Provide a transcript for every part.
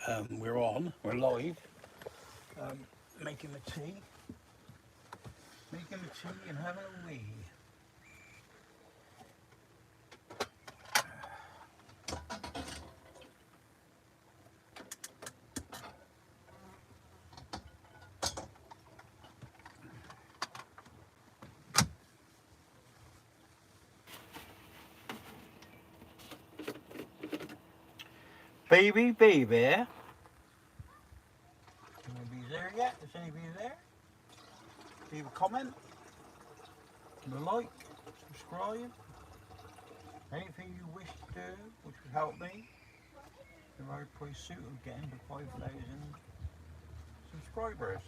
We're live, making the tea, and having a wee. Baby. Anybody's there yet? Is anybody there? Leave a comment, give a like, subscribe. Anything you wish to do, which would help me in my pursuit of getting to 5,000 subscribers.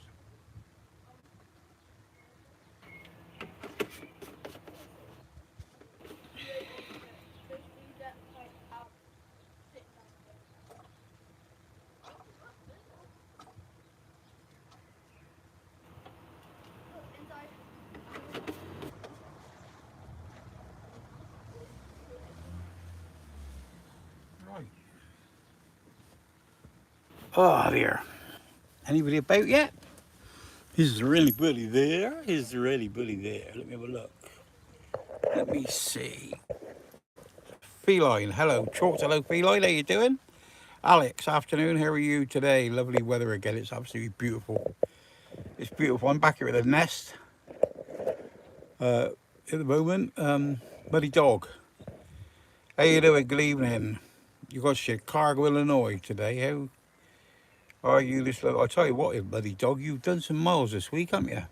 Right. Oh dear. Anybody about yet? Is there anybody there? Let me have a look. Let me see. Feline, hello. Chalked, hello Feline, how you doing? Alex, afternoon, how are you today? Lovely weather again, it's absolutely beautiful. It's beautiful. I'm back here at the nest at the moment. Muddy Dog, how you doing? Good evening. You got Chicago, Illinois today. How are you this low? I'll tell you what, Muddy Dog, you've done some miles this week, haven't you?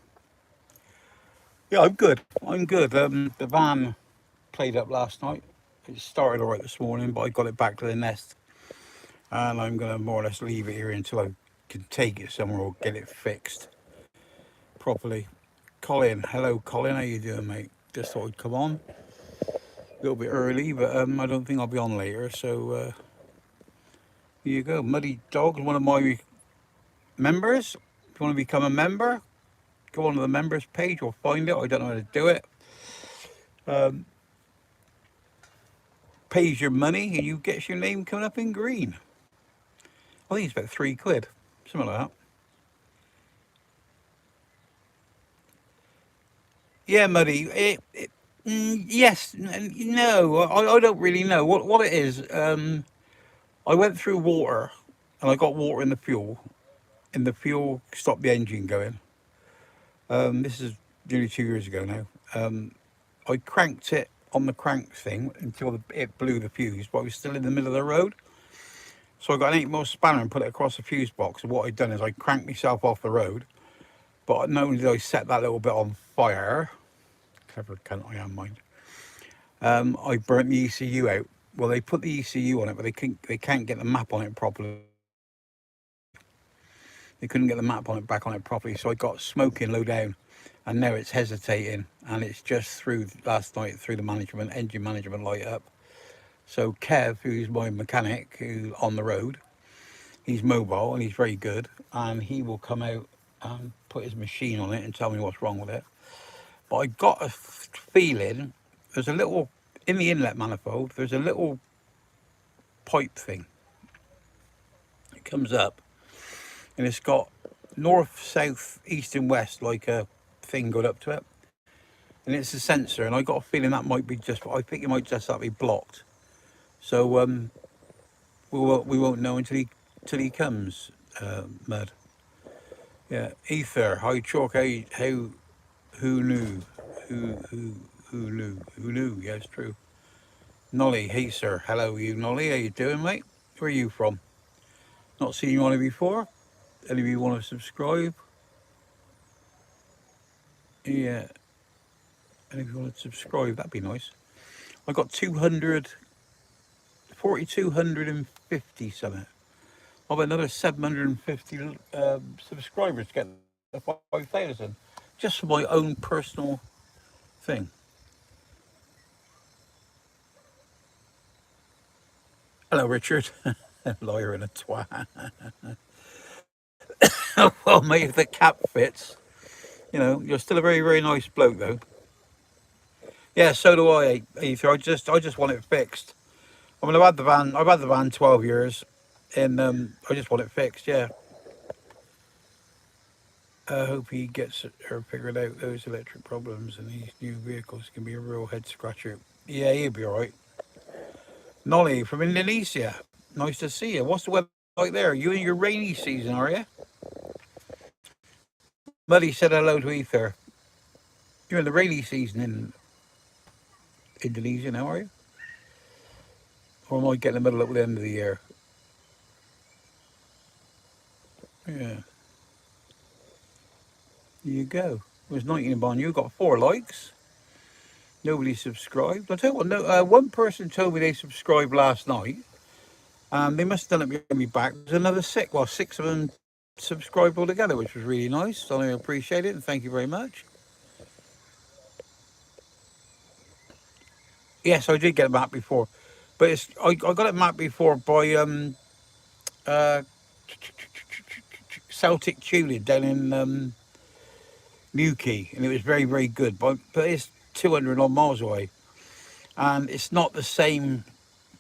Yeah, I'm good. The van played up last night. It started all right this morning, but I got it back to the nest. And I'm going to more or less leave it here until I can take it somewhere or get it fixed properly. Colin, hello Colin, how you doing, mate? Just thought I'd come on a little bit early, but I don't think I'll be on later, so here you go. Muddy Dog, one of my members. If you want to become a member, go on to the members page, you'll find it. I don't know how to do it. Pays your money and you get your name coming up in green. I think it's about £3, something like that. Yeah, Muddy. Yes, no. I don't really know what it is. I went through water, and I got water in the fuel, and the fuel stopped the engine going. This is nearly 2 years ago now. I cranked it on the crank thing until it blew the fuse, but I was still in the middle of the road. So I got an 8mm spanner and put it across the fuse box. And what I'd done is I cranked myself off the road. But not only did I set that little bit on fire, clever cunt I am, mind, I burnt the ECU out. Well, they put the ECU on it, but they can't get the map on it properly. They couldn't get the map on it back on it properly, so I got smoking low down, and now it's hesitating, and it's just through last night through the engine management light up. So Kev, who's my mechanic, who's on the road, he's mobile and he's very good, and he will come out and put his machine on it and tell me what's wrong with it. But I got a feeling there's a little, in the inlet manifold, there's a little pipe thing. It comes up and it's got north, south, east and west, like a thing got up to it. And it's a sensor, and I got a feeling that might be I think it might just be blocked. So we won't know until he comes, Mud. Yeah, Ether, hi Chalk, who knew? Who knew? Yeah, it's true. Nolly, hey sir, hello you Nolly, how you doing, mate? Where are you from? Not seen you on it before. Any of you want to subscribe? Yeah. And if you want to subscribe, that'd be nice. I got 4,250 something. I've got another 750 subscribers to get the 5,000, just for my own personal thing. Hello, Richard. Liar and a twat. Well, mate, if the cap fits, you know, you're still a very, very nice bloke, though. Yeah, so do I, Ether. I just want it fixed. I mean, I've had the van 12 years. And I just want it fixed, yeah. I hope he gets her figured out. Those electric problems and these new vehicles can be a real head scratcher. Yeah, he'll be all right. Nolly from Indonesia. Nice to see you. What's the weather like there? You in your rainy season, are you? Muddy said hello to Ether. You're in the rainy season in Indonesia now, are you? Or am I getting in the middle of the end of the year? Yeah. There you go. There's 19 upon you. Got 4 likes. Nobody subscribed. I'll tell you what, no, one person told me they subscribed last night. They must have done it behind me back. There's another 6. Well, 6 of them subscribed altogether, which was really nice. So I appreciate it and thank you very much. Yes, I did get a map before. But I got it mapped before by uh, Celtic Tulip down in Newquay, and it was very, very good. But it's 200 odd miles away, and it's not the same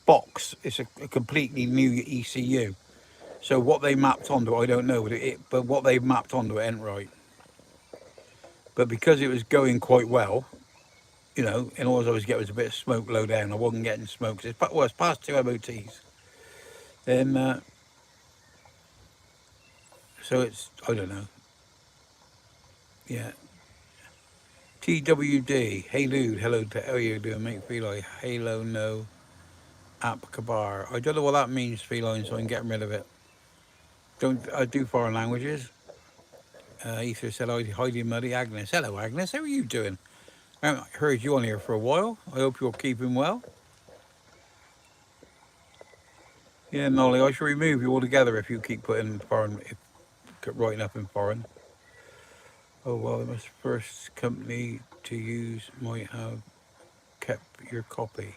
box. It's a completely new ECU. So what they mapped onto it, I don't know, but what they mapped onto it ain't right. But because it was going quite well, you know, and all I was getting was a bit of smoke low down. I wasn't getting smoke. It's past 2 MOTs. And so it's, I don't know. Yeah. TWD. Hey, Lude. Hello. How are you doing, mate? Feline. Halo, no. App Kabar. I don't know what that means, Feline, so I can get rid of it. Don't I do foreign languages? Ether said, Heidi Muddy. Agnes. Hello, Agnes. How are you doing? I haven't heard you on here for a while. I hope you're keeping well. Yeah, Nolly, I should remove you altogether if you keep putting foreign, writing up in foreign. Oh, well, the first company to use might have kept your copy.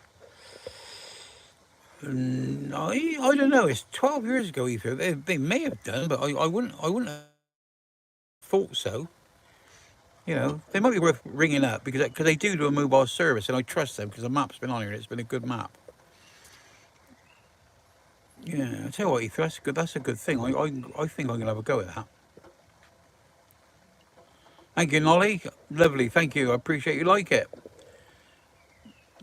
I don't know. It's 12 years ago, Ether. They may have done, but I wouldn't have thought so. You know, they might be worth ringing up because they do a mobile service, and I trust them because the map's been on here and it's been a good map. Yeah, I tell you what, Ether, that's good. That's a good thing. I think I'm gonna have a go at that. Thank you, Nolly. Lovely. Thank you. I appreciate you like it.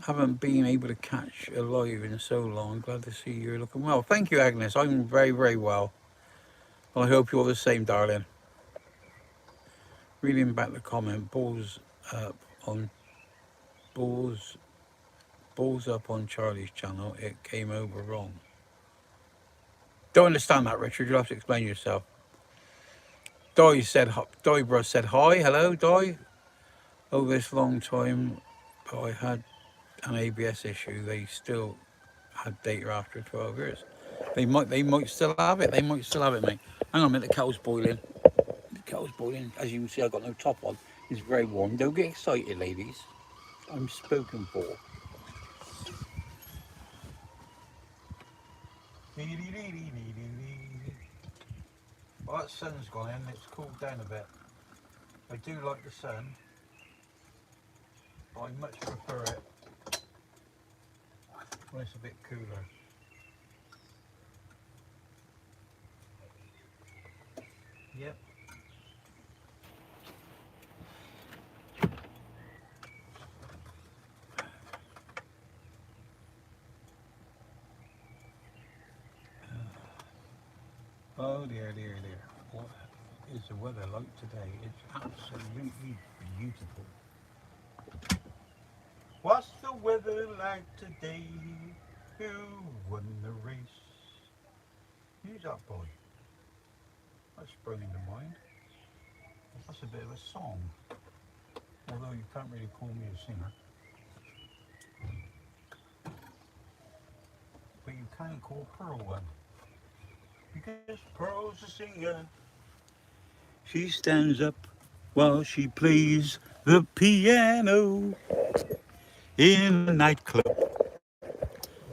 Haven't been able to catch a live in so long. Glad to see you're looking well. Thank you, Agnes. I'm very, very well. Well, I hope you're the same, darling. Reading back the comment, balls up on Charlie's channel. It came over wrong. Don't understand that, Richard. You'll have to explain yourself. Di Bros said hi. Hello, Di. Over this long time, but I had an ABS issue. They still had data after 12 years. They might still have it. They might still have it, mate. Hang on a minute. The kettle's boiling. The kettle's boiling. As you can see, I've got no top on. It's very warm. Don't get excited, ladies. I'm spoken for. Well, that sun's gone in. It's cooled down a bit. I do like the sun, but I much prefer it when it's a bit cooler. Yep. Oh dear, dear, dear. What is the weather like today? It's absolutely beautiful. What's the weather like today? Who won the race? Who's that boy? That sprung into mind. That's a bit of a song. Although you can't really call me a singer. But you can call Pearl one. Because Pearl's a singer. She stands up while she plays the piano in a nightclub.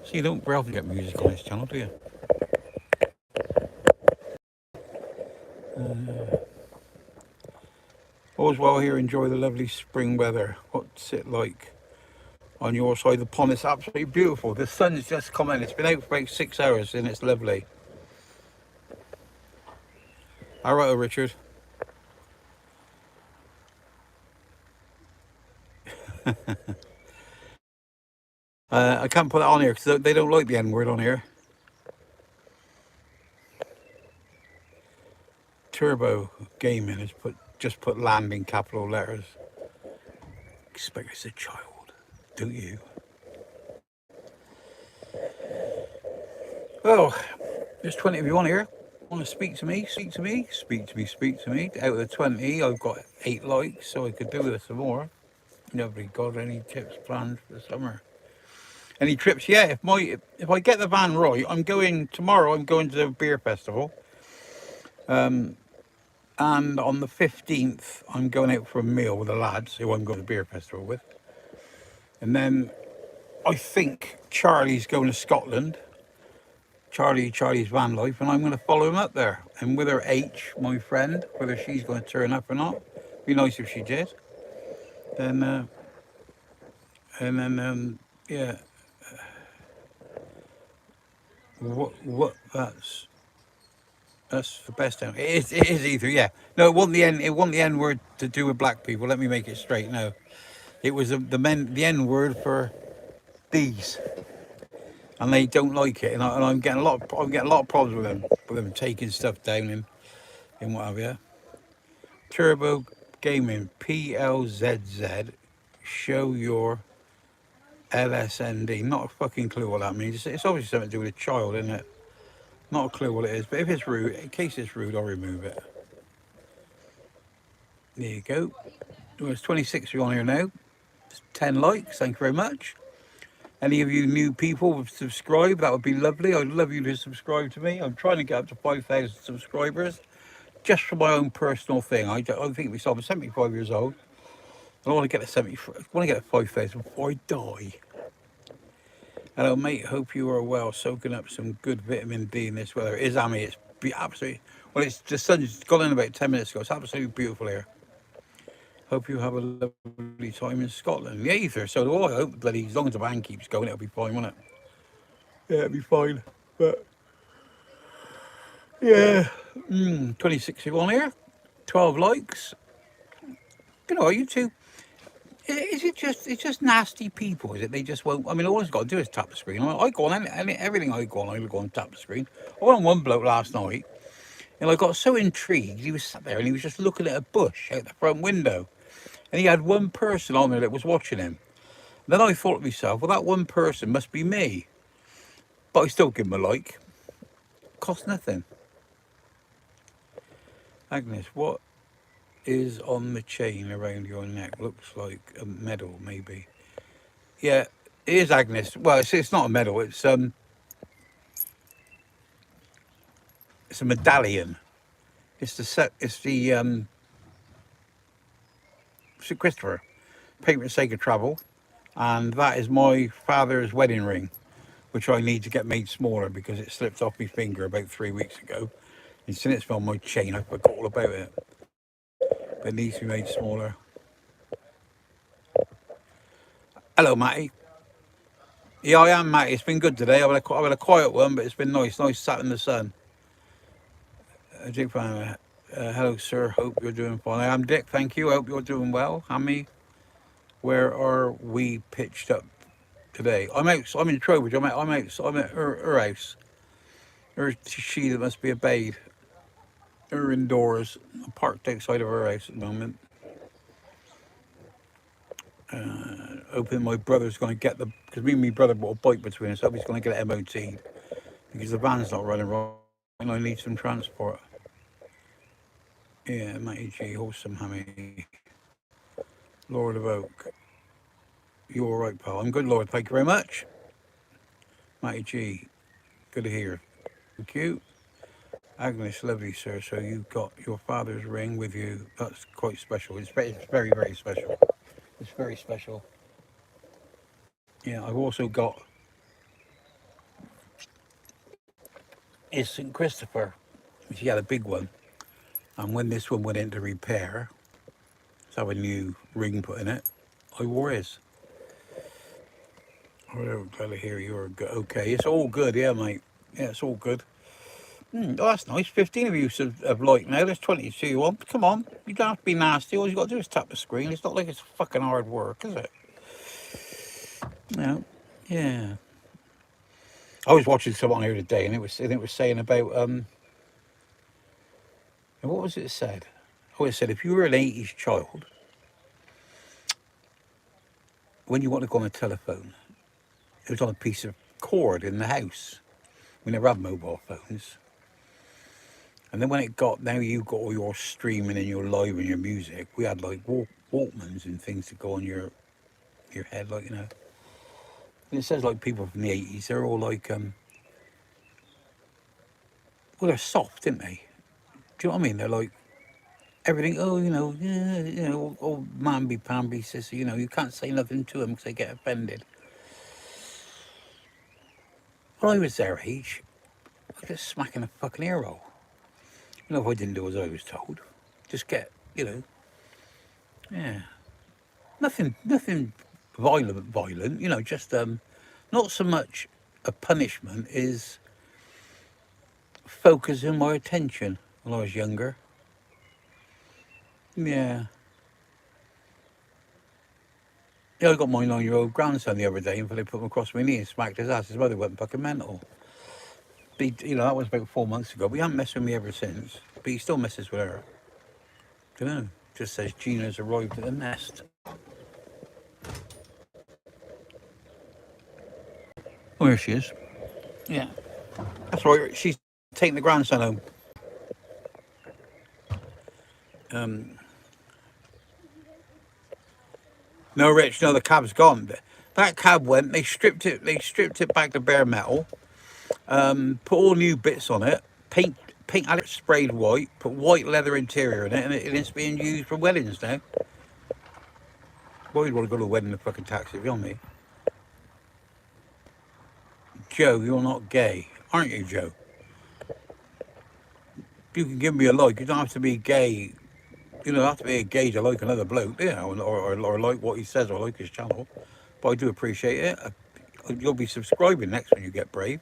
So you don't very often get music on this channel, do you? All's well here. Enjoy the lovely spring weather. What's it like on your side of the pond? It's absolutely beautiful. The sun's just come in. It's been out for about 6 hours and it's lovely. All right, Richard. I can't put it on here because they don't like the N word on here. Turbo Gaming has just put land in capital letters. Expect it's a child, do you? Well, there's 20 of you on here. Want to speak to me? Speak to me. Speak to me. Speak to me. Out of the 20, I've got 8 likes, so I could do with some more. Nobody got any tips planned for the summer? Any trips? Yeah, if I get the van right, I'm going tomorrow. I'm going to the beer festival, and on the 15th, I'm going out for a meal with the lads who I'm going to the beer festival with, and then I think Charlie's going to Scotland. Charlie's van life, and I'm going to follow him up there. And with her H, my friend, whether she's going to turn up or not, be nice if she did. Then, and then, yeah, what that's the best time. It is either, yeah. No, it wasn't the N word to do with black people. Let me make it straight. No, it was the N word for these, and they don't like it. And I'm getting I'm getting a lot of problems with them taking stuff down in what have you. Turbo Gaming, PLZZ, show your LSND. Not a fucking clue what that means. It's obviously something to do with a child, isn't it? Not a clue what it is, but if it's rude, in case it's rude, I'll remove it. There you go. Well, there's 26 of you on here now. 10 likes, thank you very much. Any of you new people would subscribe, that would be lovely. I'd love you to subscribe to me. I'm trying to get up to 5,000 subscribers just for my own personal thing. I think myself, I'm 75 years old. I want to get to 70. I want to get to 5,000 before I die. Hello, mate. Hope you are well. Soaking up some good vitamin D in this weather. It is, Amy. It's absolutely. Well, it's the sun's gone in about 10 minutes ago. It's absolutely beautiful here. Hope you have a lovely time in Scotland. Yeah, either. So do I. I hope bloody as long as the van keeps going, it'll be fine, won't it? Yeah, it'll be fine. But yeah, 26 people on here, 12 likes. You know, you two. Is it just, it's just nasty people, is it? They just won't, I mean, all I've got to do is tap the screen. I go on, everything I go on, tap the screen. I went on one bloke last night, and I got so intrigued, he was sat there and he was just looking at a bush out the front window. And he had one person on there that was watching him. Then I thought to myself, well, that one person must be me. But I still give him a like. Cost nothing. Agnes, what is on the chain around your neck? Looks like a medal, maybe. Yeah, it is, Agnes. Well, it's not a medal. It's a medallion. It's the St. Christopher, Patron Saint of Travel, and that is my father's wedding ring, which I need to get made smaller because it slipped off my finger about 3 weeks ago. And since it's on my chain, I forgot all about it. But it needs to be made smaller. Hello, Matty. Yeah, I am, Matty. It's been good today. I've had a quiet one, but it's been nice sat in the sun. Dick, hello, sir. Hope you're doing fine. I am Dick. Thank you. I hope you're doing well. Hammy, where are we pitched up today? I'm in Trowbridge. I'm at her house. She that must be obeyed. Her indoors. I'm parked outside of her house at the moment. Hoping my brother's going to get because me and my brother bought a bike between us. Hope he's going to get it MOT'd because the van's not running right and I need some transport. Yeah, Matty G, wholesome Hammy. Lord of Oak. You're all right, pal. I'm good, Lord. Thank you very much. Matty G, good to hear. Thank you. Agnes, lovely, sir. So you've got your father's ring with you. That's quite special. It's very, very special. It's very special. Yeah, I've also got his St. Christopher, which he had a big one. And when this one went into repair, to have a new ring put in it, I wore his. I'm glad to hear you're good. Okay, it's all good, yeah, mate. Yeah, it's all good. Oh, that's nice. 15 of you have liked now. There's 22 you want. Come on. You don't have to be nasty. All you got to do is tap the screen. It's not like it's fucking hard work, is it? No. Yeah. I was watching someone here today, and it was saying about what was it said? Oh, it said if you were an 80s child, when you want to go on a telephone, it was on a piece of cord in the house. We never had mobile phones. And then when it got, now you got all your streaming and your live and your music, we had like Walkmans and things to go on your head, like, you know. And it says like people from the 80s, they're all like, well, they're soft, aren't they? Do you know what I mean? They're like, everything, oh, you know, yeah, you know, all mamby-pamby, sissy, you know, you can't say nothing to them because they get offended. When I was their age, I was smacking a fucking ear roll. You know, if I didn't do as I was told, just get, you know, yeah. Nothing violent, you know, just, not so much a punishment is focusing my attention when I was younger. Yeah. Yeah, I got my 9-year-old grandson the other day, and they put him across my knee and smacked his ass. His mother went fucking mental. You know, that was about 4 months ago. We haven't messed with me ever since, but he still messes with her. Don't know. Just says Gina's arrived at the nest. Oh, here she is. Yeah. That's right. She's taking the grandson home. No, Rich. No, the cab's gone. That cab went. They stripped it. They stripped it back to bare metal. Put all new bits on it. Paint had it sprayed white. Put white leather interior in it, and it's being used for weddings now. Why would you want to go to a wedding in a fucking taxi? If you're me, Joe, you're not gay, aren't you, Joe? You can give me a like. You don't have to be gay. You don't have to be a gay to like another bloke, you know, or like what he says or like his channel. But I do appreciate it. You'll be subscribing next when you get brave.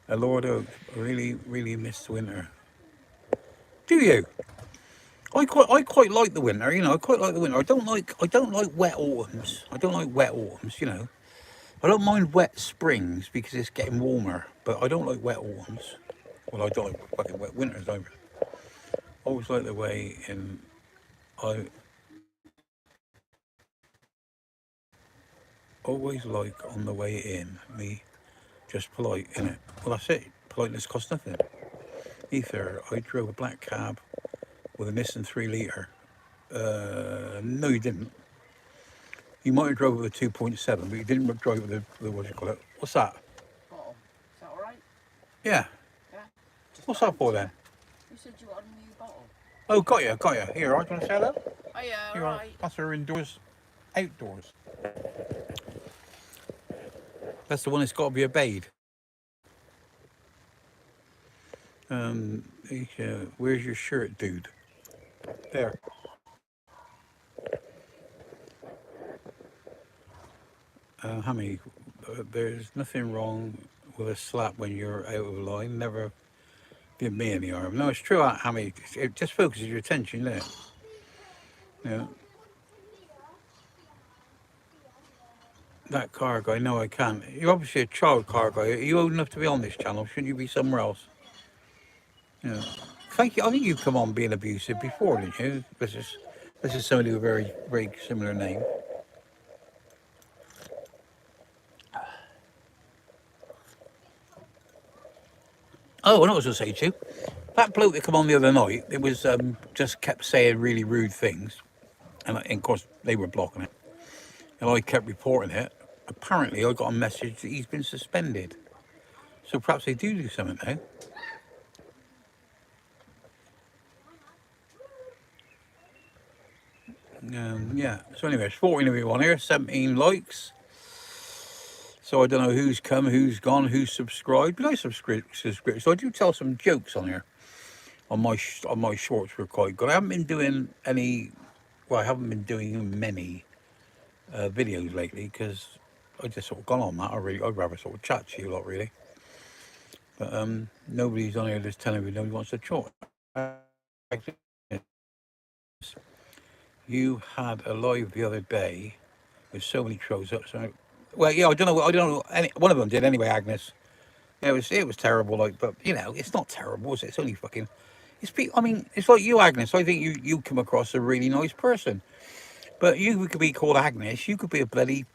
Lord, I really, really miss winter. Do you? I quite like the winter. You know, I quite like the winter. I don't like wet autumns. I don't like wet autumns. You know, I don't mind wet springs because it's getting warmer. But I don't like wet autumns. Well, I don't like fucking wet winters either. I always like the way in. I always like on the way in me just polite in it. Well, that's it. Politeness costs nothing. Ether, I drove a black cab with a Nissan 3 litre. No, you didn't. You might have drove with a 2.7, but you didn't drive with the what do you call it? What's that? Bottom. Is that alright? Yeah. Yeah. What's that for then? You said you wanted a new bottle. Oh, got you. Here, right? Do you want to say that? Oh yeah, Here, alright. that's our outdoors. That's the one that's got to be obeyed. Where's your shirt, dude? There. How many? There's nothing wrong with a slap when you're out of line. Never give me any harm. No, it's true. How many? It just focuses your attention there. Yeah. That car guy. No, I can't. You're obviously a child car guy. Are you old enough to be on this channel? Shouldn't you be somewhere else? Yeah. Thank you. I think you've come on being abusive before, didn't you? This is somebody with a very, very similar name. Oh, and I was going to say to you, that bloke that come on the other night, it was just kept saying really rude things, and of course they were blocking it, and I kept reporting it. Apparently, I got a message that he's been suspended. So perhaps they do something now. Yeah. So anyway, it's 14 of you on here, 17 likes. So I don't know who's come, who's gone, who's subscribed. But I subscribe. So I do tell some jokes on here. On my shorts were quite good. I haven't been doing any. Well, I haven't been doing many videos lately because I just sort of gone on that. I'd rather sort of chat to you a lot really. But nobody's on here just telling me nobody wants to talk. You had a live the other day with so many trolls up. So, well, yeah, I don't know. I don't know. One of them did anyway, Agnes. Yeah, it was terrible. Like, but it's not terrible. Is it? It's only fucking. I mean, it's like you, Agnes. I think you come across a really nice person, but you could be called Agnes. You could be a bloody,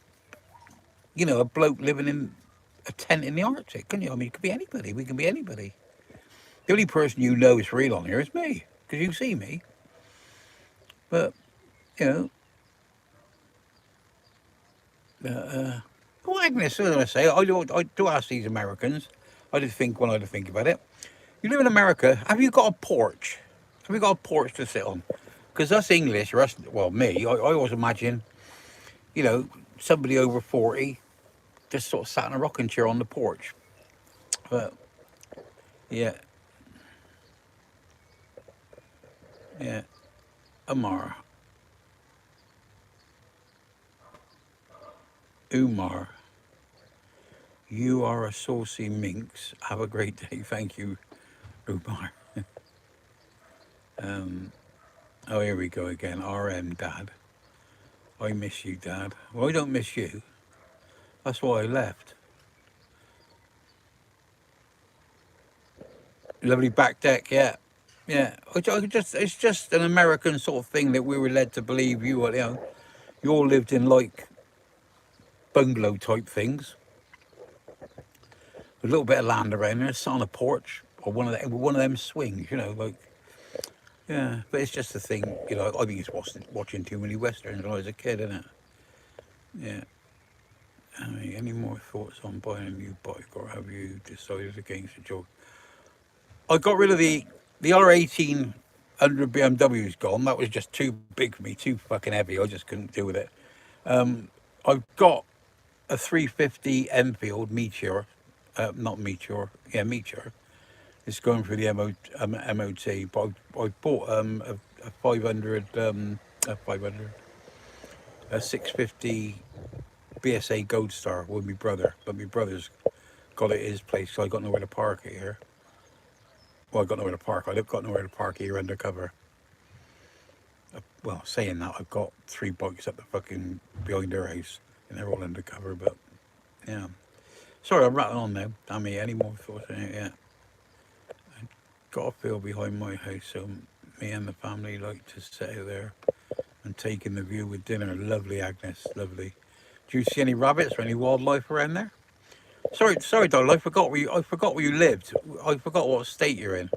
a bloke living in a tent in the Arctic, couldn't you? I mean, it could be anybody. We can be anybody. The only person you know is real on here is me, because you see me. But you know, well, Agnes, what did I say? I do ask these Americans. I did think when I did think about it. You live in America. Have you got a porch? Have you got a porch to sit on? Because us English, or us, well, me, I always imagine, somebody over 40 just sort of sat in a rocking chair on the porch. But yeah, yeah, Umar, Umar, you are a saucy minx. Have a great day. Thank you, Umar. Oh, here we go again. RM, Dad. I miss you, Dad. Well, I don't miss you. That's why I left. Lovely back deck, yeah. Yeah. It's just an American sort of thing that we were led to believe you all lived in like bungalow type things. A little bit of land around there, sit on a porch or one of them swings, like yeah. But it's just a thing, I think it's watching too many westerns when I was a kid, isn't it? Yeah. I mean, any more thoughts on buying a new bike, or have you decided against a job? I got rid of the R1800 BMW's gone. That was just too big for me, too fucking heavy. I just couldn't deal with it. I've got a 350 Enfield Meteor, not Meteor, yeah, Meteor. It's going through the MOT, but I bought a 500, a 650 BSA Gold Star with my brother, but my brother's got it at his place, so I got nowhere to park it here. Well, I got nowhere to park. I got nowhere to park here undercover. Well, saying that, I've got 3 bikes up the fucking behind their house, and they're all undercover. But yeah, sorry, I'm rattling on now. Damn me, any more thoughts on it? Yeah, got a field behind my house, so me and the family like to sit out there and take in the view with dinner. Lovely, Agnes, lovely. Do you see any rabbits or any wildlife around there? Sorry, darling. I forgot where you lived. I forgot what state you're in.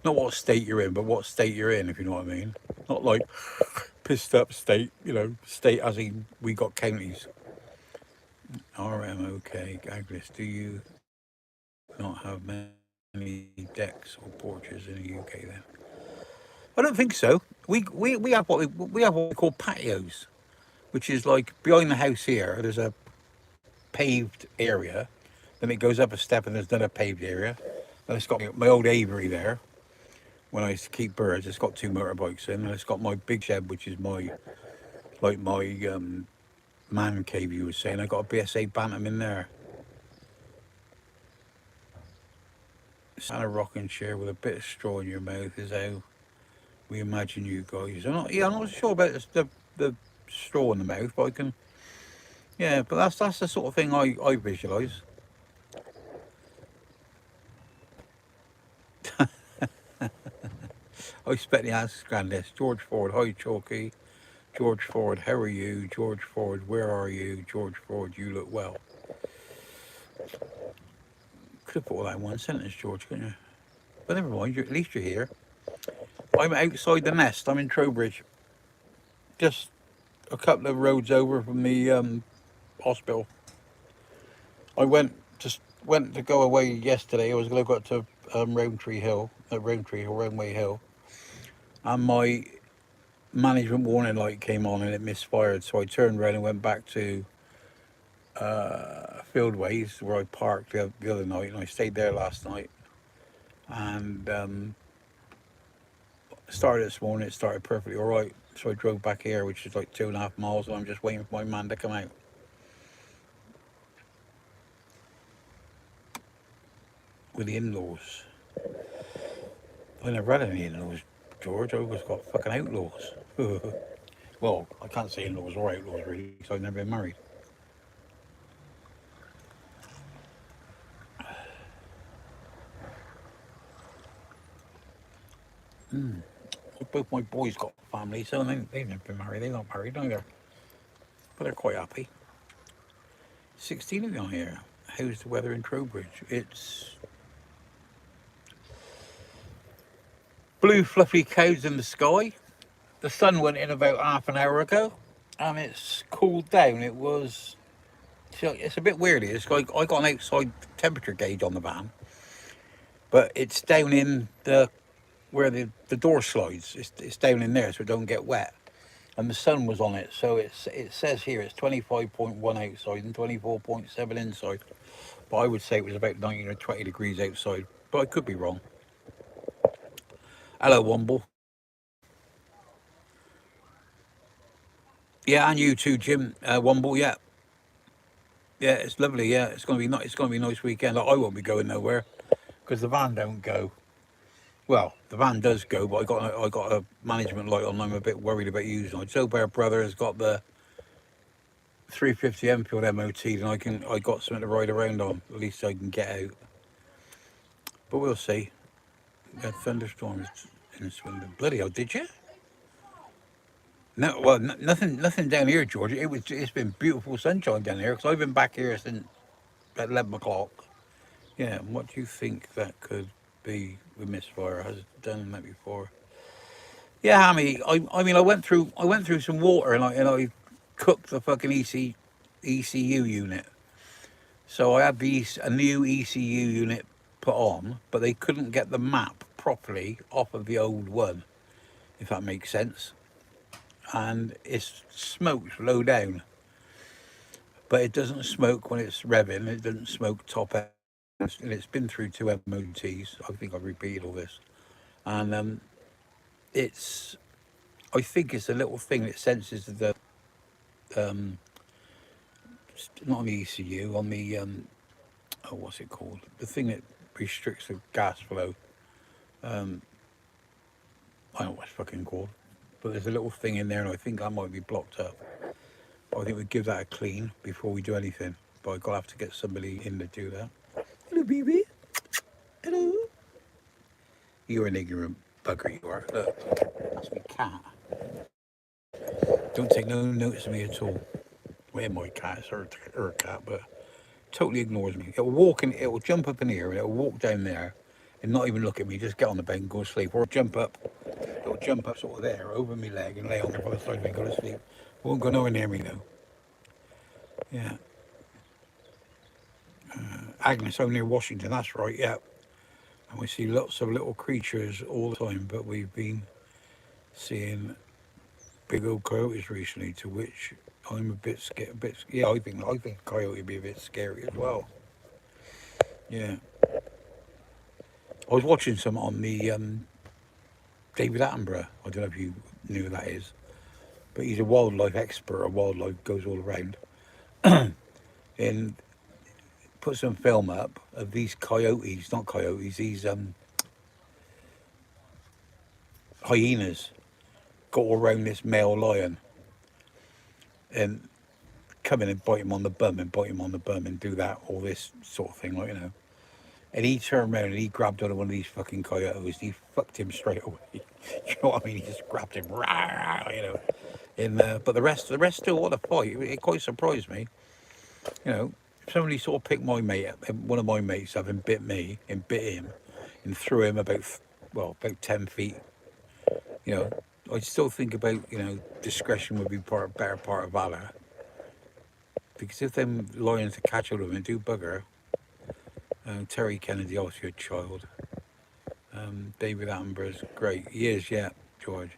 Not what state you're in, but what state you're in, if you know what I mean. Not like pissed up state, state as in we got counties. RMOK, Agnes, do you not have many decks or porches in the UK then? I don't think so. We have what we call patios, which is like behind the house here. There's a paved area, then it goes up a step and there's another paved area. And it's got my old aviary there. When I used to keep birds, it's got 2 motorbikes in, and it's got my big shed, which is my man cave. You were saying I got a BSA Bantam in there. Sat in a rocking chair with a bit of straw in your mouth is how we imagine you guys. I'm not sure about the straw in the mouth, but I can. Yeah, but that's the sort of thing I visualise. I expect the answer's Grandis. George Ford, hi Chalky. George Ford, how are you? George Ford, where are you? George Ford, you look well. Could have put all that in one sentence, George, couldn't you? But never mind, at least you're here. I'm outside the nest. I'm in Trowbridge. Just a couple of roads over from the hospital. I went to go away yesterday. I was going to go to Roundway Hill, and my management warning light came on and it misfired. So I turned around and went back to Fieldways where I parked the other night, and I stayed there last night. And started this morning. It started perfectly all right. So I drove back here, which is like 2.5 miles, and I'm just waiting for my man to come out. with the in-laws. I never had any in-laws, George. I always got fucking outlaws. Well, I can't say in-laws or outlaws really, because I've never been married. Both my boys got families, so they've never been married. They're not married either, but they're quite happy. 16 of them on here. How's the weather in Trowbridge? It's blue fluffy clouds in the sky. The sun went in about half an hour ago, and it's cooled down. It was. So it's a bit weird. It's like I got an outside temperature gauge on the van, but it's down in the where the door slides. It's down in there, so it don't get wet. And the sun was on it, so it says here it's 25.1 outside and 24.7 inside. But I would say it was about 19 or 20 degrees outside, but I could be wrong. Hello, Womble. Yeah, and you too, Jim. Womble. Yeah, yeah, it's lovely. Yeah, it's gonna be It's gonna be a nice weekend. Like, I won't be going nowhere because the van don't go. Well, the van does go, but I got a management light on. I'm a bit worried about using it. Joe Bear brother has got the 350 Enfield MOT, and I got something to ride around on. At least I can get out. But we'll see. We had thunderstorms in Swindon. Bloody hell, did you? No, well, nothing down here, George. It's been beautiful sunshine down here because I've been back here since at 11 o'clock. Yeah, and what do you think that could be with misfire? Has it done that before? Yeah, Hammy. I mean, I went through some water and I cooked the fucking ECU unit. So I had a new ECU unit put on, but they couldn't get the map properly off of the old one, if that makes sense. And it smokes low down, but it doesn't smoke when it's revving. It doesn't smoke top end, and it's been through two MOTs. I think I've repeated all this, and it's. I think it's a little thing that senses the um, not on the ECU, on the oh, what's it called? The thing that restricts the gas flow. Um, I don't know what it's fucking called, but there's a little thing in there, and I think that might be blocked up. But I think we'd give that a clean before we do anything. But I've got to have to get somebody in to do that. Hello, baby. Hello. You're an ignorant bugger, you are. Look, that's my cat. Don't take no notice of me at all. Well, my cat, it's her cat, but totally ignores me. It'll walk in, it'll jump up in here, and it'll walk down there, and not even look at me. Just get on the bed and go to sleep, or jump up. It'll jump up sort of there, over my leg, and lay on there by the side of me and go to sleep. Won't go nowhere near me though. Yeah. Agnes over near Washington, that's right, yeah. And we see lots of little creatures all the time, but we've been seeing big old coyotes recently, to which I'm a bit scared. Yeah, I think coyote would be a bit scary as well. Yeah. I was watching some on the David Attenborough. I don't know if you knew who that is, but he's a wildlife expert. A wildlife goes all around and put some film up of these coyotes, not coyotes, these hyenas got all around this male lion and come in and bite him on the bum and bite him on the bum and do that, all this sort of thing, like, you know. And he turned around and he grabbed on one of these fucking coyotes and he fucked him straight away. You know what I mean? He just grabbed him, rah, you know. And but the rest still want to fight. It quite surprised me. You know, if somebody sort of picked my mate up, one of my mates up and bit me and bit him and threw him about 10 feet, you know, I'd still think about, you know, discretion would be better part of valor. Because if them lions to catch hold of him and do bugger, Terry Kennedy, also a child. David Attenborough's great. He is, yeah, George.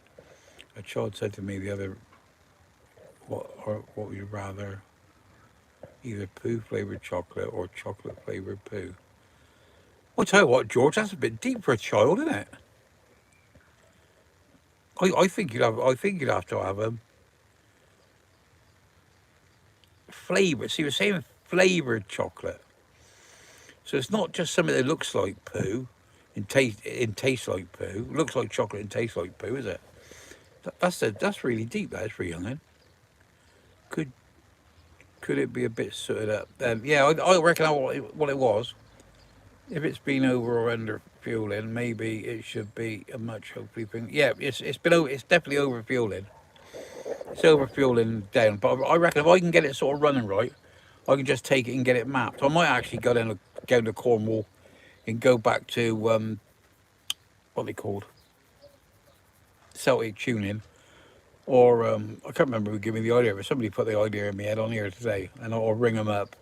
A child said to me the other, what would you rather? Either poo flavoured chocolate or chocolate flavoured poo. Well, I tell you what, George, that's a bit deep for a child, isn't it? I think you'd have to have a flavour. See, you're saying flavoured chocolate. So it's not just something that looks like poo and tastes like poo. Looks like chocolate and tastes like poo, is it? That's really deep. That is for youngin. Could could it be a bit sooted up? Yeah, I reckon what it was. If it's been over or under fueling, maybe it should be a much hopefully thing. Yeah, it's been it's definitely over fueling. It's over fueling down. But I reckon if I can get it sort of running right, I can just take it and get it mapped. I might actually go to Cornwall and go back to what they called Celtic tuning, or I can't remember who gave me the idea, but somebody put the idea in my head on here today, and I'll ring them up.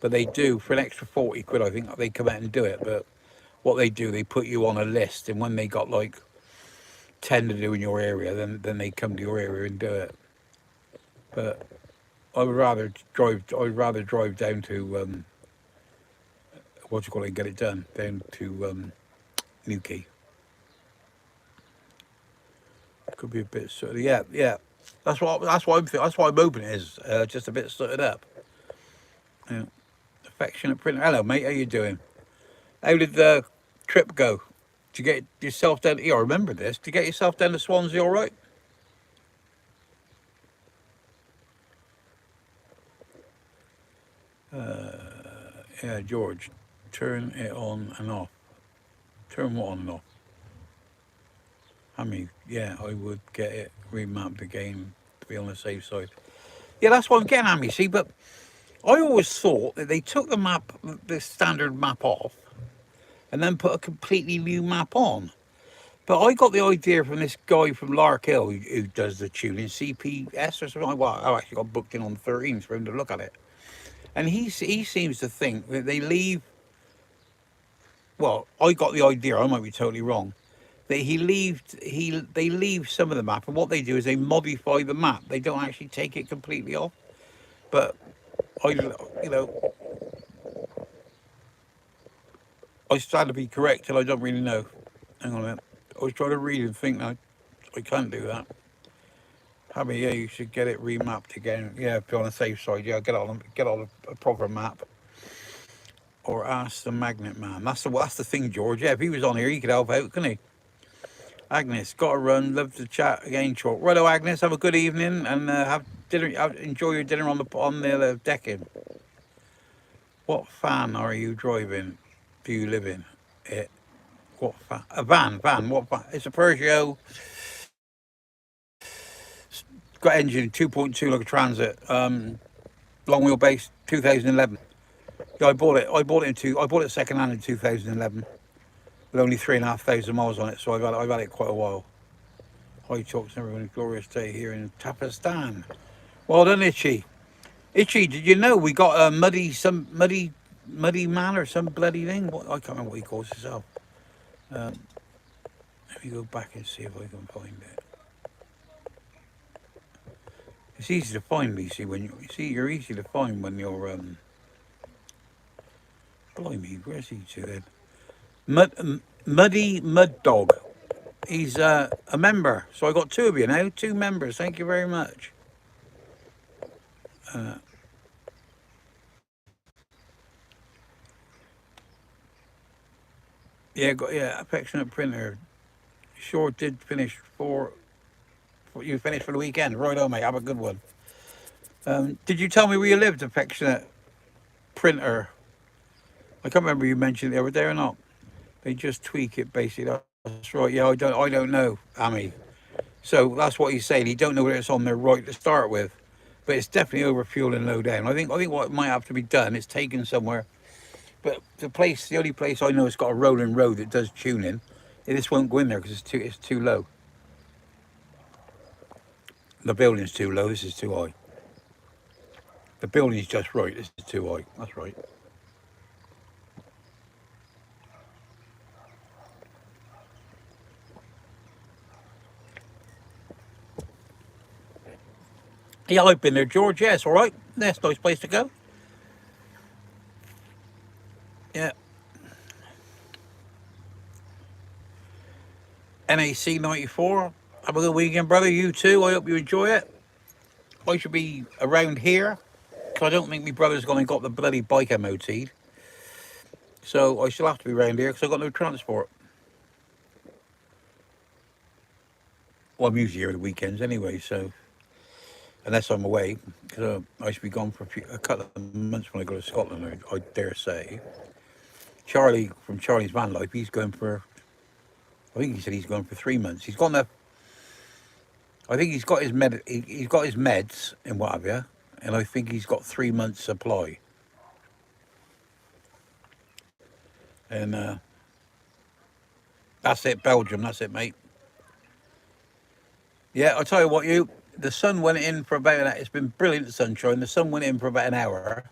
But they do for an extra 40 quid. I think they come out and do it. But what they do, they put you on a list, and when they got like 10 to do in your area, then they come to your area and do it. But I would rather drive. I'd rather drive down to what do you call it, and get it done down to Newquay. Could be a bit sort of yeah. That's why I'm hoping it is just a bit sorted up. Yeah. Affectionate printer. Hello, mate. How you doing? How did the trip go? Did you get yourself down? Yeah, I remember this. Did you get yourself down to Swansea all right? Yeah, George. Turn it on and off. Turn what on and off? I mean, yeah, I would get it remapped again to be on the safe side. Yeah, that's what I'm getting at me, see, but I always thought that they took the standard map off, and then put a completely new map on. But I got the idea from this guy from Lark Hill who does the tuning, CPS or something. Well, I actually got booked in on the 13th for him to look at it. And he seems to think that they leave, well, I got the idea, I might be totally wrong, that they leave some of the map, and what they do is they modify the map. They don't actually take it completely off. But you know, I stand to be correct, and I don't really know. Hang on a minute. I was trying to read and think now. I can't do that. Yeah, you should get it remapped again. Yeah, be on the safe side. Yeah, get on a proper map. Or ask the magnet man. That's the thing, George. Yeah, if he was on here, he could help out, couldn't he? Agnes, got to run. Love to chat again, short. Righto, Agnes. Have a good evening and have dinner. Enjoy your dinner on the decking. What fan are you driving? Do you live in it? What fan? A van. What van? It's a Peugeot. Got engine 2.2 like a Transit. Long wheelbase 2011. Yeah, I bought it second hand in 2011 with only 3,500 miles on it. So I've had it quite a while. Hi, talks everyone. Glorious day here in Tapistan. Well done, Itchy. Itchy, did you know we got a muddy man or some bloody thing? I can't remember what he calls himself. Let me go back and see if I can find it. It's easy to find me, see, you're easy to find when you're blimey, where's he to then? Muddy Mud Dog. He's a member. So I got two of you now, 2 members. Thank you very much. Yeah, affectionate printer. Sure did finish you finished for the weekend. Right on, mate. Have a good one. Did you tell me where you lived, affectionate printer? I can't remember you mentioned it the other day or not. They just tweak it basically. That's right. Yeah, I don't know, Amy. So that's what he's saying. He don't know whether it's on there right to start with, but it's definitely over fueling low down. I think what might have to be done is taken somewhere. But the only place I know it's got a rolling road that does tuning, this won't go in there because it's too low. The building's too low. This is too high. The building's just right. This is too high. That's right. Yeah, I've been there, George. Yes, all right. That's a nice place to go. Yeah. NAC 94. Have a good weekend, brother. You too. I hope you enjoy it. I should be around here because I don't think my brother's going to got the bloody bike MOT'd. So I still have to be round here because I've got no transport. Well, I'm usually here at the weekends anyway, so unless I'm away, because I used to be gone for a couple of months when I go to Scotland, I dare say. Charlie from Charlie's Van Life, he's going for, I think he said he's going for 3 months. He's got enough, I think he's got his he's got his meds and what have you, and I think he's got 3 months supply. And that's it, Belgium, that's it, mate. Yeah, I'll tell you what, the sun went in for about, it's been brilliant sunshine. The sun went in for about an hour,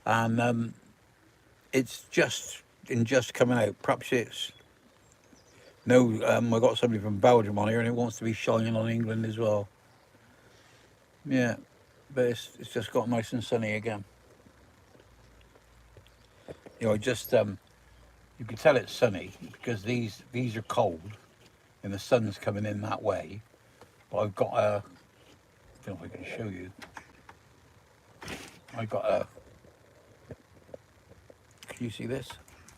and it's just coming out. Perhaps it's no. I got somebody from Belgium on here, and it wants to be shining on England as well. Yeah, but it's just got nice and sunny again. I just you can tell it's sunny because these are cold, and the sun's coming in that way. But I've got a. I don't know if I can show you. I got a. Can you see this?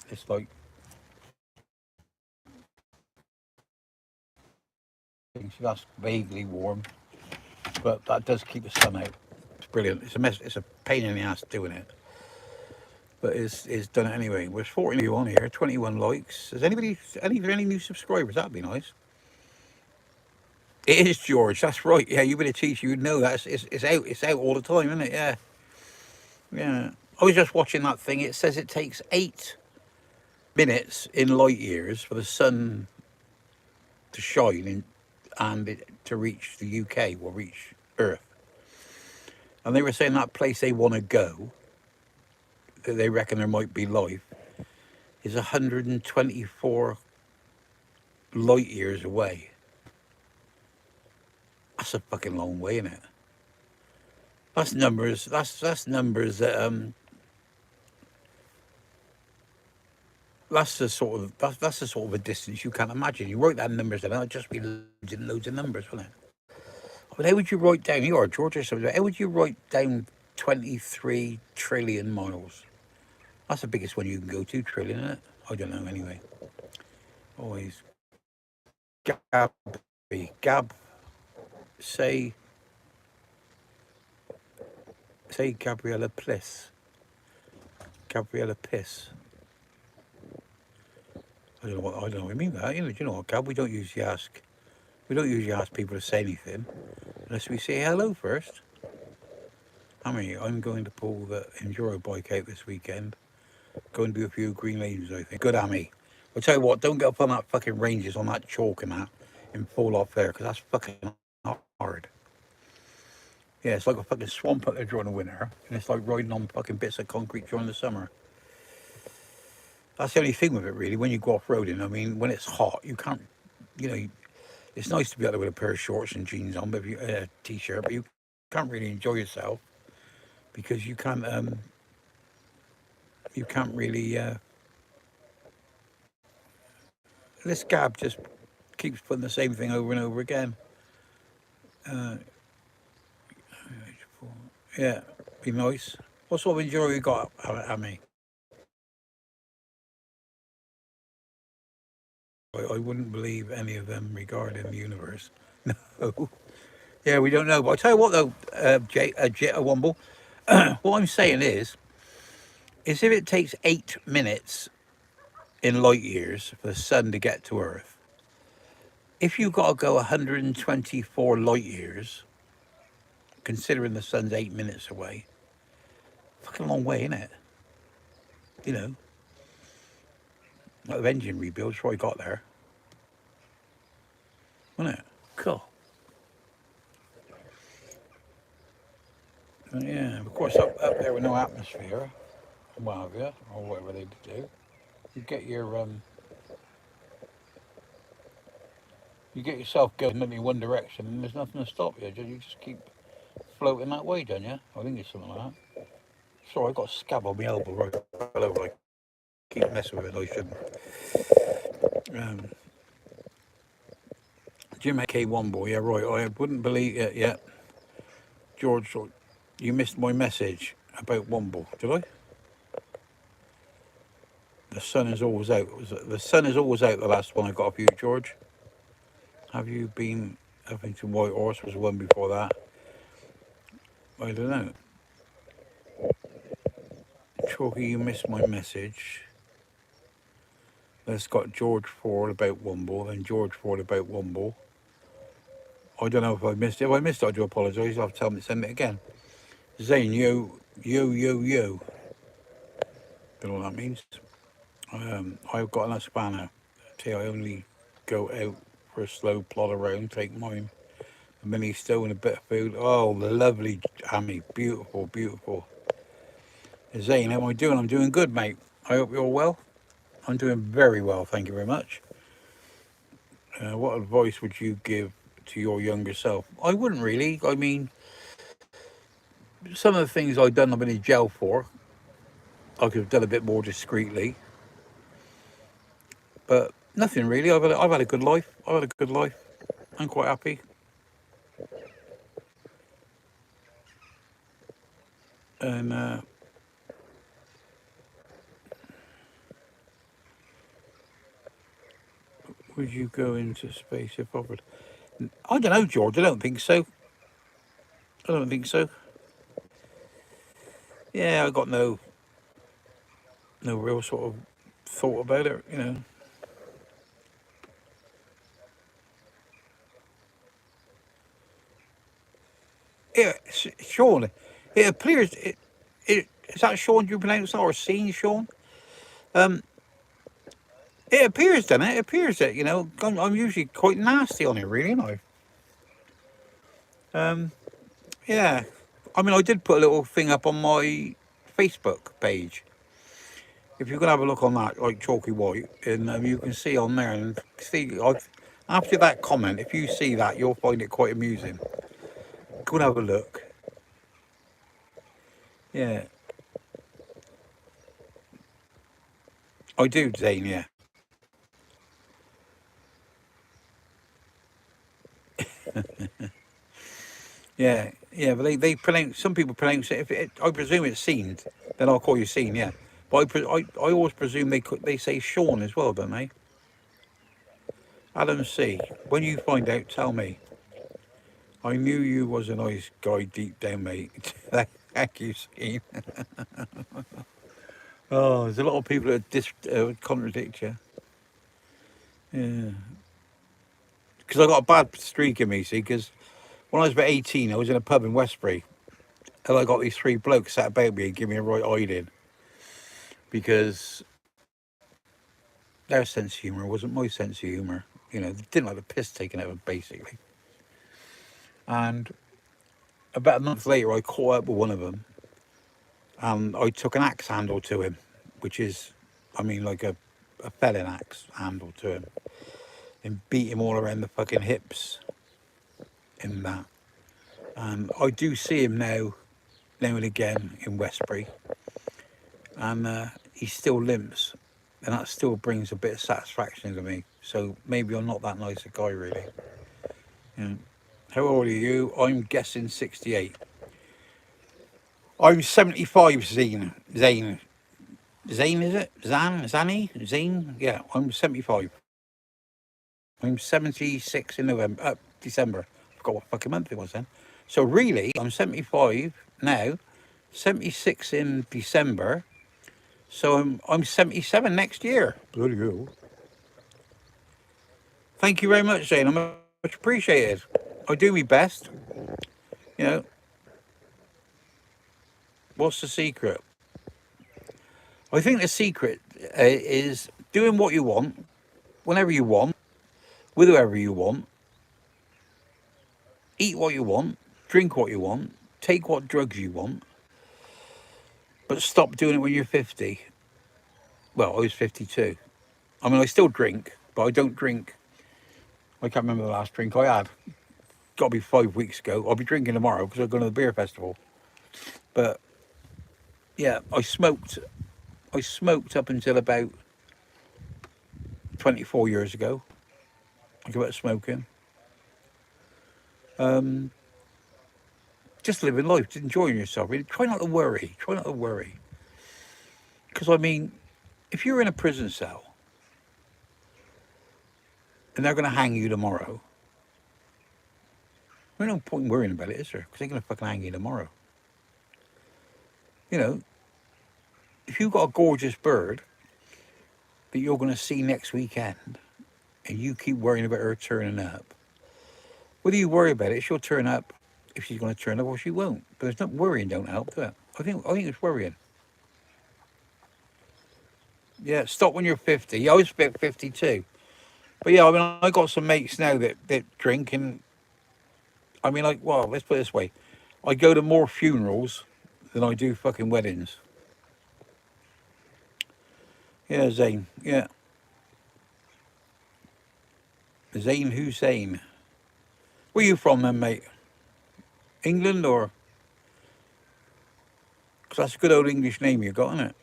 It's like that's vaguely warm, but that does keep the sun out. It's brilliant. It's a mess. It's a pain in the ass doing it, but it's done it anyway. There's 40 new on here, 21 likes. Has any new subscribers? That'd be nice. It is George. That's right. Yeah, you've been a teacher. You'd know that. It's out. It's out all the time, isn't it? Yeah, yeah. I was just watching that thing. It says it takes 8 minutes in light years for the sun to shine and to reach the UK or reach Earth. And they were saying that place they want to go, that they reckon there might be life, is 124 light years away. That's a fucking long way, isn't it? That's numbers. That's numbers that that's the sort of that's the sort of a distance you can't imagine. You write that numbers down, it'd just be loads and loads of numbers, wouldn't it? But how would you write down? You are George or something. How would you write down 23 trillion miles? That's the biggest one you can go to, trillion, isn't it? I don't know anyway. Always. Gab, say Gabriella Piss. Gabriella Piss. I don't know what I mean that. Do you know what, Gab? We don't usually ask people to say anything unless we say hello first. I'm going to pull the enduro bike out this weekend. Go and do a few green lanes, I think. Good, Amy. I'll tell you what, don't get up on that fucking ranges on that chalk and that and fall off there, because that's fucking hard. Yeah, it's like a fucking swamp up there during the winter, and it's like riding on fucking bits of concrete during the summer. That's the only thing with it, really, when you go off-roading. I mean, when it's hot, you can't, it's nice to be out there with a pair of shorts and jeans on, but a t-shirt, but you can't really enjoy yourself because you can't really, this Gab just keeps putting the same thing over and over again. Yeah, be nice. What sort of enduro you got, Amy? I wouldn't believe any of them regarding the universe. No. Yeah, we don't know. But I'll tell you what, though, Womble, what I'm saying is if it takes 8 minutes in light years for the sun to get to Earth, if you've got to go 124 light years, considering the sun's 8 minutes away, fucking long way, isn't it? Like the engine rebuilds before I got there. Wasn't it? Cool. Yeah, of course, up there with no atmosphere, or whatever they do, you get you get yourself going in one direction, and there's nothing to stop you. You just keep floating that way, don't you? I think it's something like that. Sorry, I got a scab on my elbow right over. I keep messing with it. I shouldn't. Jim K1 boy, yeah, right. I wouldn't believe it. Yeah, George, you missed my message about Womble, did I? The sun is always out. The sun is always out. The last one I got off you, George. Have you been? Huffington White Horse was the one before that. I don't know. Chalky, you missed my message. Let's got George Ford about Womble, then George Ford about Womble. I don't know if I missed it. If I missed it, I do apologise. I'll have to tell them to send it again. Zane, yo. Don't know what that means. I've got an Hispano. See, I only go out for a slow plod around, take mine. A mini stove and a bit of food. Oh, the lovely Amy. Beautiful, beautiful. Zane, how am I doing? I'm doing good, mate. I hope you're well. I'm doing very well, thank you very much. What advice would you give to your younger self? I wouldn't really. I mean, some of the things I've done, I've been in jail for. I could have done a bit more discreetly, but nothing really. I've had a good life. I've had a good life. I'm quite happy. And would you go into space if offered? I don't know, George. I don't think so. I don't think so. Yeah, I got no real sort of thought about it. You know. Yeah, Sean. It appears it is that Sean you pronounce that or seen Sean? Um, it appears, doesn't it? It appears that I'm usually quite nasty on it, really, aren't I? Yeah. I mean, I did put a little thing up on my Facebook page. If you can have a look on that, like Chalky White, and you can see on there and see. After that comment, if you see that, you'll find it quite amusing. Go and have a look. Yeah, I do, Zane. Yeah. Yeah, yeah, but they pronounce, some people pronounce it. If I presume it's seen, then I'll call you seen. Yeah, but I always presume they say Sean as well, don't they? Adam C. When you find out, tell me. I knew you was a nice guy deep down, mate. Thank you, Seen. Oh, there's a lot of people that contradict you. Yeah, because I got a bad streak in me, see. Because when I was about 18, I was in a pub in Westbury, and I got these three blokes sat about me and give me a right hiding because their sense of humour wasn't my sense of humour. They didn't like the piss taken out of them, basically. And about a month later, I caught up with one of them, and I took an axe handle to him, which is, I mean, like a felon axe handle to him, and beat him all around the fucking hips in that. And I do see him now and again in Westbury, and he still limps, and that still brings a bit of satisfaction to me. So maybe I'm not that nice a guy, really. Yeah. How old are you? I'm guessing 68. I'm 75, Zane. Zane, is it? Zanny? Zane? Yeah, I'm 75. I'm 76 in December. I forgot what fucking month it was then. So really, I'm 75 now, 76 in December. So I'm 77 next year. Bloody hell. Thank you very much, Zane. I'm much appreciated. I do my best. You know, what's the secret? I think the secret is doing what you want, whenever you want, with whoever you want, eat what you want, drink what you want, take what drugs you want, but stop doing it when you're 50. Well, I was 52. I mean, I still drink, but I don't drink. I can't remember the last drink I had. Got to be 5 weeks ago. I'll be drinking tomorrow because I'm going to the beer festival. But yeah, I smoked. I smoked up until about 24 years ago. I gave up smoking. Just living life, just enjoying yourself. Really. Try not to worry. Try not to worry. Because I mean, If you're in a prison cell and they're going to hang you tomorrow, there's no point in worrying about it, is there? Because they're going to fucking hang you tomorrow. You know, if you've got a gorgeous bird that you're going to see next weekend and you keep worrying about her turning up, whether you worry about it, she'll turn up if she's going to turn up or she won't. But there's not worrying don't help, do it? I think it's worrying. Yeah, stop when you're 50. Yeah, I was about 52. But yeah, I mean, I got some mates now that drink, and I mean, like, well, let's put it this way: I go to more funerals than I do fucking weddings. Yeah, Zane. Yeah, Zane Hussein. Where you from, then, mate? England or? Because that's a good old English name you got, isn't it?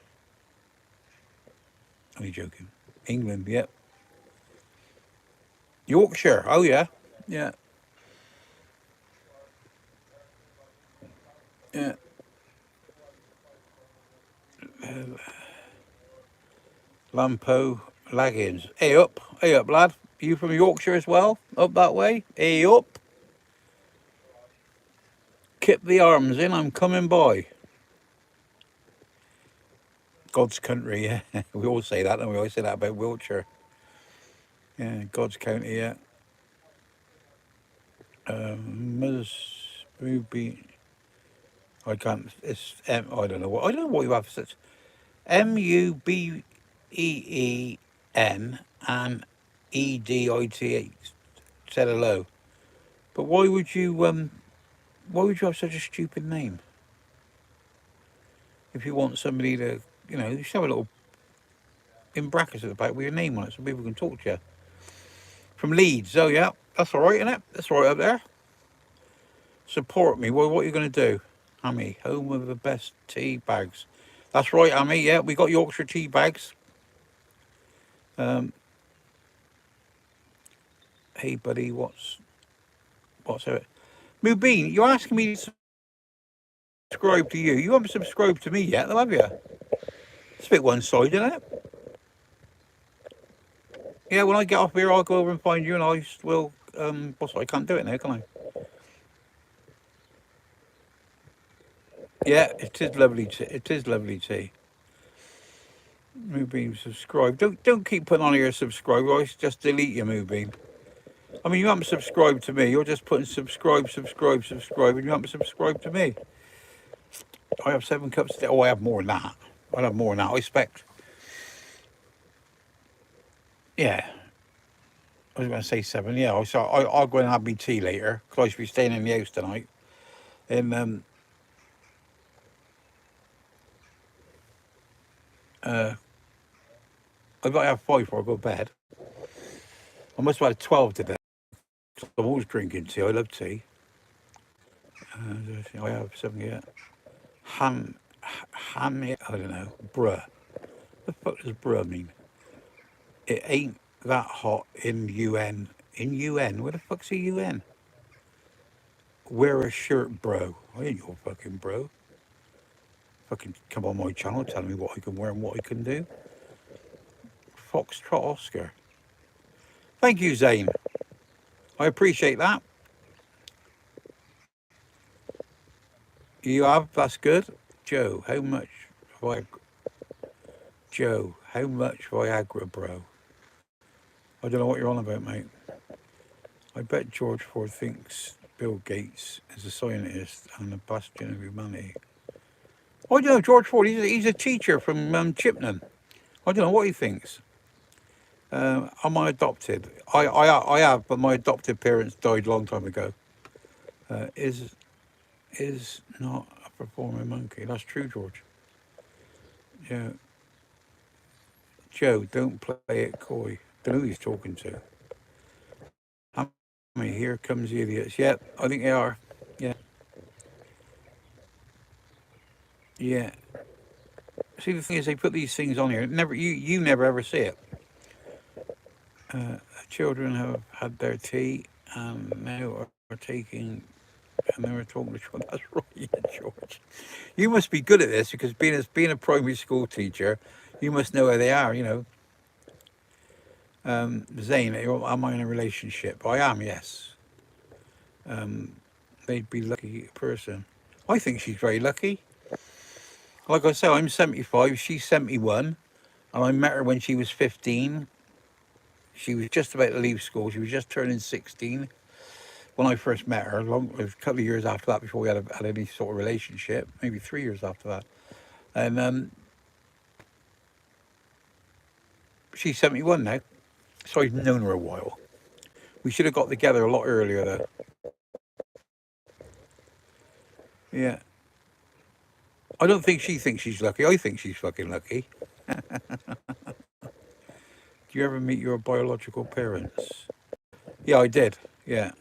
Only joking. England. Yep. Yorkshire. Oh yeah. Yeah. Yeah. Lampo Laggins. Hey up, lad. You from Yorkshire as well? Up that way? Hey up. Keep the arms in. I'm coming by. God's country, yeah. We all say that, and we always say that about Wiltshire. Yeah, God's county, yeah. Ms. Ruby, I can't. It's I don't know what. I don't know what you have. Such Mubeen and Edit. Said hello. But why would you? Why would you have such a stupid name? If you want somebody to, you should have a little in brackets at the back with your name on it, so people can talk to you. From Leeds, oh yeah, that's all right, isn't it? That's all right up there. Support me. Well, what are you going to do? Amy, home of the best tea bags. That's right, Amy. Yeah, we got Yorkshire tea bags. Um, hey, buddy, what's it? Mubeen, you're asking me to subscribe to you. You haven't subscribed to me yet, though, have you? It's a bit one-sided, isn't it? Yeah, when I get off here, I'll go over and find you, and I will. I can't do it now, can I? Yeah, it is lovely. It is lovely tea. Moonbeam subscribe. Don't keep putting on here subscribe. I just delete your Moonbeam. I mean, you haven't subscribed to me. You're just putting subscribe, and you haven't subscribed to me. I have 7 cups today. Oh, I have more than that. I have more than that. I expect. Yeah, I was going to say 7. Yeah, I'll go and have my tea later because I should be staying in the house tonight. And I've got to have 5 before I go to bed. I must have had 12 today. I'm always drinking tea. I love tea. I have 7 yet. Ham, I don't know. Bruh. The fuck does bruh mean? It ain't that hot in UN. In UN? Where the fuck's a UN? Wear a shirt, bro. I ain't your fucking bro. Fucking come on my channel telling me what I can wear and what I can do. Foxtrot Oscar. Thank you, Zane. I appreciate that. You have? That's good. Joe, how much Joe, how much Viagra, bro? I don't know what you're on about, mate. I bet George Ford thinks Bill Gates is a scientist and a bastion of humanity. I don't know, George Ford, he's a teacher from Chippenham. I don't know what he thinks. Am I adopted? I have, but my adopted parents died a long time ago. Is not a performing monkey. That's true, George. Yeah. Joe, don't play it coy. Don't know who he's talking to. I mean, here comes the idiots. Yeah, I think they are. Yeah. Yeah. See, the thing is, they put these things on here. You never ever see it. Children have had their tea and now are taking, and they were talking to George. That's right, yeah, George. You must be good at this because being a primary school teacher, You must know where they are, you know. Zane, am I in a relationship? I am, yes. They'd be lucky person. I think she's very lucky. Like I say, I'm 75, she's 71, and I met her when she was 15. She was just about to leave school. She was just turning 16 when I first met her. A couple of years after that, before we had any sort of relationship, maybe 3 years after that. And she's 71 now, so I've known her a while. We should have got together a lot earlier, though. Yeah. I don't think she thinks she's lucky. I think she's fucking lucky. Do you ever meet your biological parents? Yeah, I did. Yeah.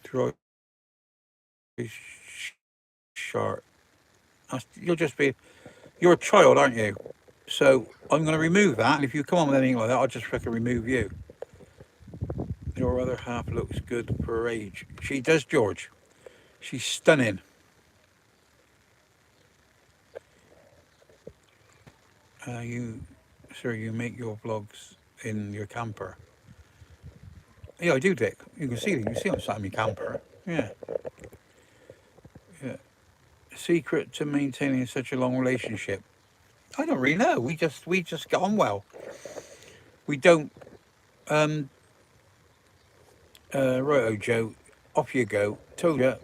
Troy Sharp. You'll just be. You're a child, aren't you? So I'm going to remove that. And if you come on with anything like that, I'll just fucking remove you. Your other half looks good for her age. She does, George. She's stunning. Sir, you make your vlogs in your camper. Yeah, I do, Dick. You can see I'm sat in my camper. Yeah. Yeah. Secret to maintaining such a long relationship. I don't really know. We just get on well. We don't. Righto, Joe. Off you go. Told you.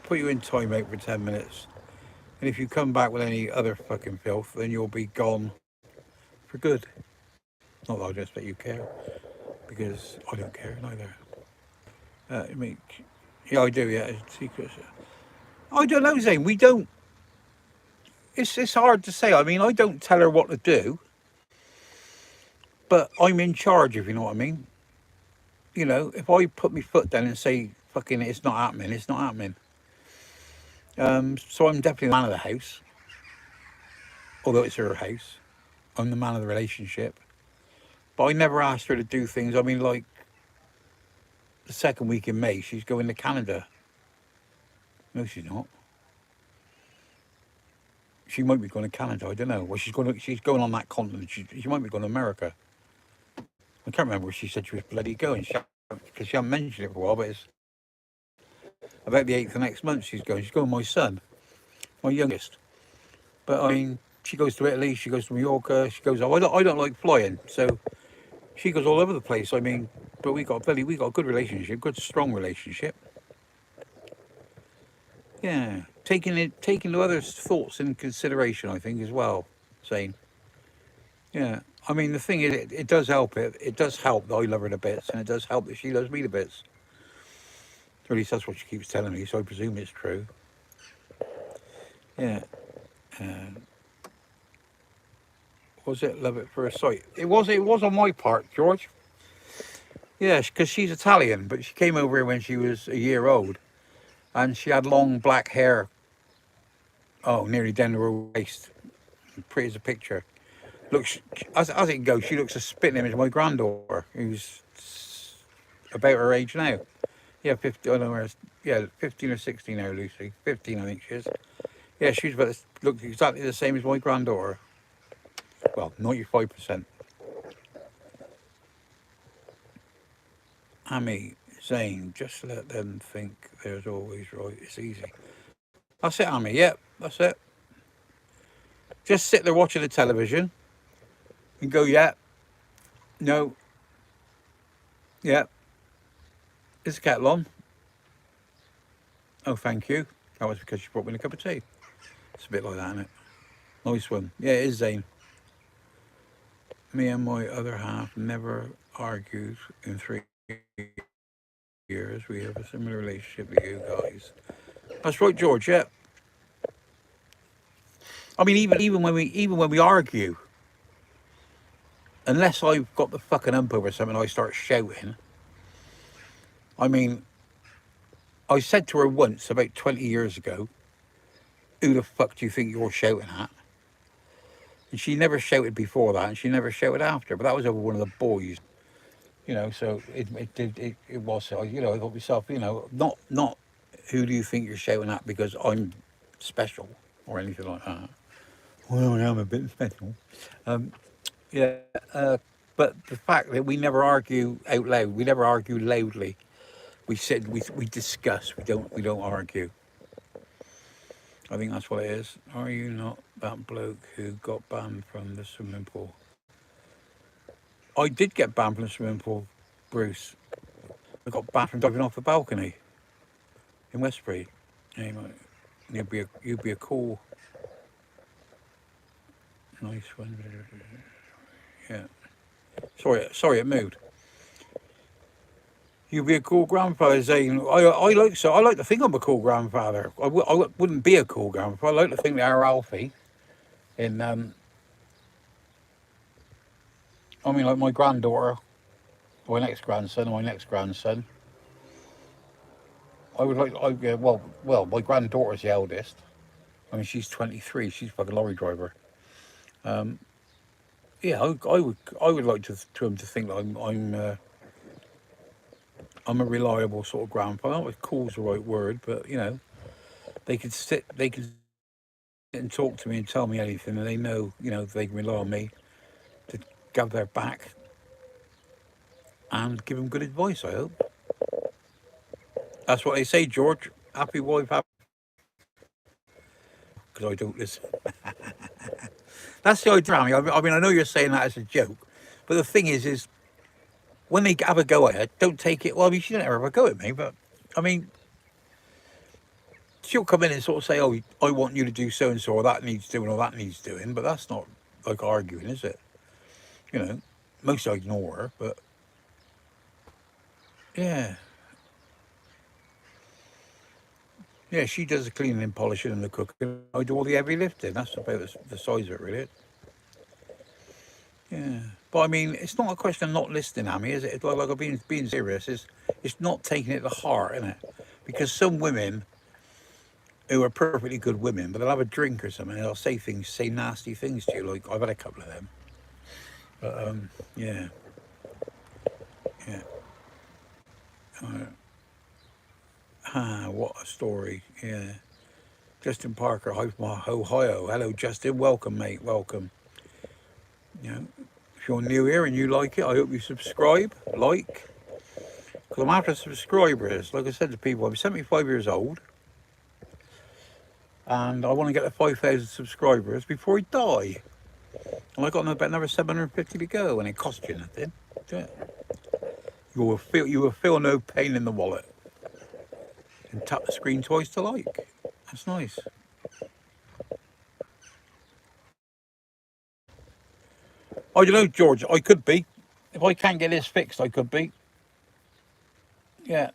Put you in timeout for 10 minutes. And if you come back with any other fucking filth, then you'll be gone for good. Not that I don't expect you care, because I don't care neither. I mean, yeah, I do. Yeah, secrets. I don't know, Zane. We don't. It's hard to say. I mean, I don't tell her what to do, but I'm in charge. If you know what I mean. You know, if I put my foot down and say fucking it's not happening, it's not happening. So I'm definitely the man of the house, although it's her house. I'm the man of the relationship. But I never asked her to do things. I mean, like the second week in May, she's going to Canada. No, she's not. She might be going to Canada. I don't know. Well, she's going on that continent. She might be going to America. I can't remember where she said she was bloody going. Because she hasn't mentioned it for a while, but it's about the 8th of next month she's going. She's going with my son, my youngest. But I mean, she goes to Italy, she goes to Mallorca, she goes. I don't like flying, so she goes all over the place. I mean, but we got a good relationship, good strong relationship. Yeah, taking the others' thoughts in consideration, I think as well. Saying, yeah, I mean the thing is, it does help. It does help that I love her to bits, and it does help that she loves me to bits. Or at least that's what she keeps telling me, so I presume it's true. Yeah. Was it love at first sight? It was. It was on my part, George. Yes, because she's Italian, but she came over here when she was a year old, and she had long black hair. Oh, nearly down to her waist. Pretty as a picture. Looks as it goes. She looks a spitting image of my granddaughter, who's about her age now. Yeah, 50. I don't know where. Yeah, 15 or 16 now, Lucy. 15, I think she is. Yeah, she's about looks exactly the same as my granddaughter. Well, 95%. Amy, Zane, just let them think there's always right. It's easy. That's it, Amy. Yep, that's it. Just sit there watching the television and go, yeah, no, yeah. Is the kettle on? Oh, thank you. That was because she brought me a cup of tea. It's a bit like that, isn't it? Nice one. Yeah, it is, Zane. Me and my other half never argued in 3 years. We have a similar relationship with you guys. That's right, George. Yeah. I mean, even when we argue, unless I've got the fucking ump over something, I start shouting. I mean, I said to her once about 20 years ago, "Who the fuck do you think you're shouting at?" And she never shouted before that, and she never shouted after. But that was over one of the boys, you know. So it was. You know, I thought to myself, you know, not who do you think you're shouting at because I'm special or anything like that. Well, I am a bit special. Um, yeah, but the fact that we never argue out loud, we never argue loudly. We said we discuss. We don't argue. I think that's what it is. Are you not that bloke who got banned from the swimming pool? I did get banned from the swimming pool, Bruce. I got banned from diving off the balcony in Westbury. Anyway, you'd be a cool, nice one. Yeah. Sorry, it moved. You'd be a cool grandfather, Zane. I like to think I'm a cool grandfather. Wouldn't be a cool grandfather. I like to think that our Alfie, in I mean, like my granddaughter, my next grandson, my next grandson. I would like. My granddaughter's the eldest. I mean, she's 23. She's like a lorry driver. Yeah, I would like to him to think that I'm a reliable sort of grandpa. I don't know if cool's the right word, but they could sit and talk to me and tell me anything, and they know, they can rely on me to have their back and give them good advice. I hope that's what they say, George. Happy wife, happy because I don't listen. That's the idea. I mean, I know you're saying that as a joke, but the thing is when they have a go at it, don't take it. Well, I mean, she didn't ever have a go at me, but I mean, she'll come in and sort of say, "Oh, I want you to do so and so, or that needs doing, or that needs doing," but that's not like arguing, is it? You know, most I ignore her, but yeah, yeah, she does the cleaning and polishing and the cooking. I do all the heavy lifting. That's about the size of it, really. Yeah, but I mean, it's not a question of not listening, Amy, is it? It's like I'm being serious. It's not taking it to heart, isn't it? Because some women who are perfectly good women, but they'll have a drink or something, and they'll say nasty things to you. Like I've had a couple of them. But yeah, yeah. What a story. Yeah. Justin Parker, hi from Ohio. Hello, Justin. Welcome, mate. Welcome. You know, if you're new here and you like it, I hope you subscribe, like, because I'm after subscribers. Like I said to people, I'm 75 years old, and I want to get to 5,000 subscribers before I die. And I got about another 750 to go, and it costs you nothing. Yeah. You will feel no pain in the wallet, and tap the screen twice to like. That's nice. I don't know, George. I could be. If I can't get this fixed, I could be. Yeah.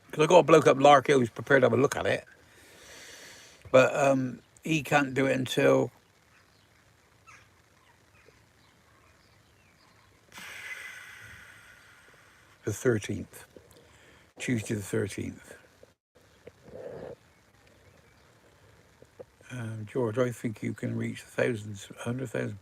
Because I got a bloke up Lark who's prepared to have a look at it. But he can't do it until the 13th. Tuesday the 13th. George, I think you can reach thousands, 100,000